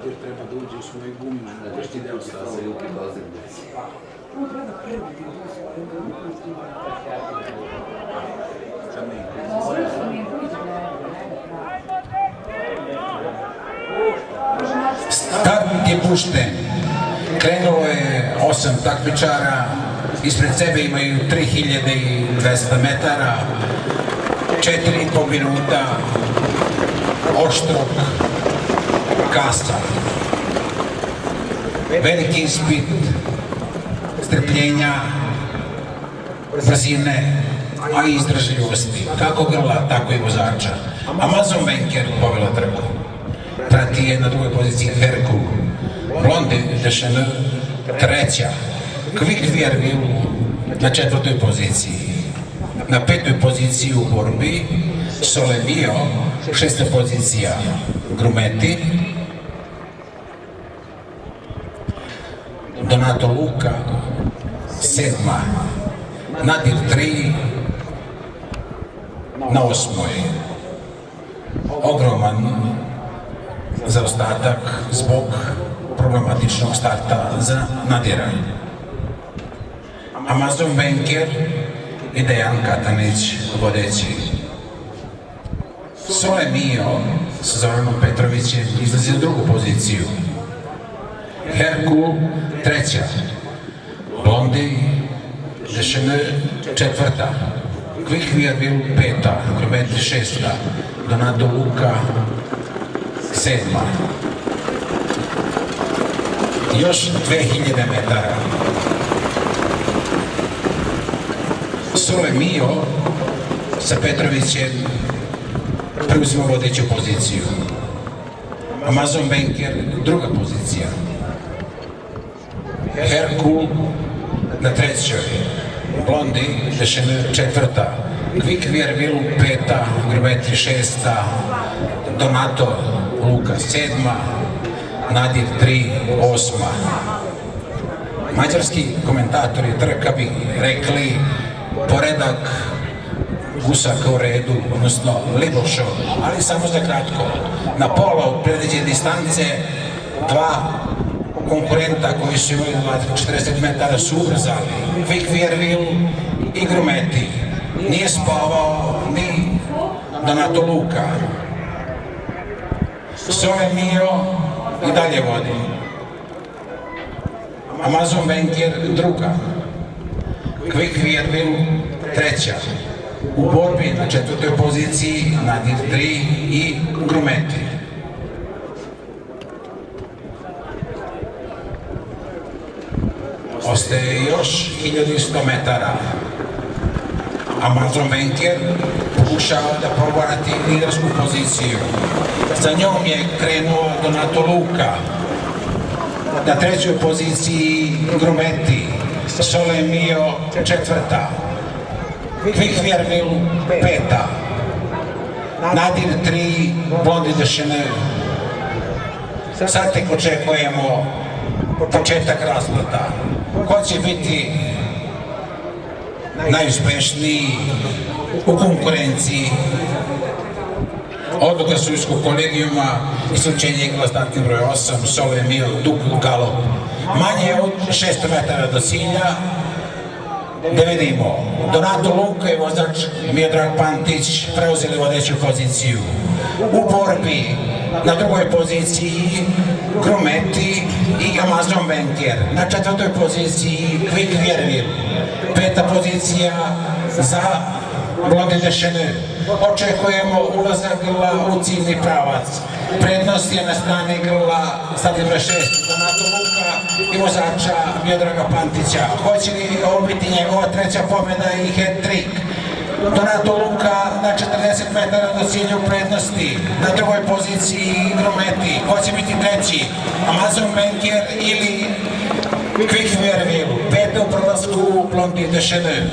koji treba da uđe u svoju gumu. Znači ti deo staze Luke Bazirnic. Start je pušten. Krenulo je 8 takmičara, ispred sebe imaju 3200 metara, 4,5 minuta oštrog kasa. Veliki ispit strpljenja, brzine, a i izdržljivosti, kako grla, tako i vozača. Amazon Venker povela trku. Prati je na drugoj poziciji Herku, Blonde Dešene treća, Quick Vierville na četvrtoj poziciji. Na petoj poziciji u borbi Sole Mio, šesta pozicija Grumeti, Donato Luca sedma, Nadir 3 na osmoj. Ogroman zaostatak zbog problematičnog starta za Nadira. Amazon Venker i Dejan Katanić vodeći. Sole Mio sa Zoranom Petrovićem izlazi na drugu poziciju. Herku treća, Blondi Dešene četvrta, Quick Vierville peta, Grumeti šesta, Donato Luca sedma. Još 2000 metara. Sole Mio sa Petrovićem preuzima vodeću poziciju. Amazon Venker druga pozicija. Herku na trećoj, Blondi Dešene četvrta, Quick Vierville peta, Grumeti šesta, Donato Luca sedma, Nadir 3 osma. Mađarski komentatori trka bi rekli poredak gusaka u redu, odnosno Libošo, ali samo za kratko. Na pola od predviđene distance dva konkurenta koji su imali 40 metara su ubrzali. Quick Vierville i Grumeti. Nije spavao ni Donato Luca. Sole Mio i dalje vodi. Amazon Venker druga. Quick Vierville treća. U borbi na četvrtoj poziciji Nadir 3 i Grumeti. Ostaje još 1100 metara. Amazon Venker pokušava da proborati lidersku poziciju. Za njom je krenuo Donato Luca. Na trećoj poziciji Grumeti, Sole Mio četvrta, Quick Vierville peta, Nadir 3, Blondi Dešene. Sad tek očekujemo početak raspleta. Ko će biti najuspešniji u konkurenciji? Odluka sudijskog kolegijuma, isključenje igla startni broj 8, Sole Mio, Duk Galop. Manje od 600 metara do cilja. Da vidimo, Donato Luca i vozač Miodrag Pantić preuzeli vodeću poziciju. U borbi na drugoj poziciji Grumeti i Amazon Venker. Na četvrtoj poziciji Quick Vierville. Peta pozicija za Blondi Dešene. Očekujemo ulazak grla u ciljni pravac. Prednost je na strani grla startni broj 6 Donato Luca i vozača Miodraga Pantića. Hoće li ovo biti njegova treća pobjeda i hat-trick? Donato Luca na 40 metara do cilja u prednosti. Na drugoj poziciji Grumeti. Hoće biti treći Amazon Venker ili Quick Vierville. Peta u prolasku Blondi Dešene.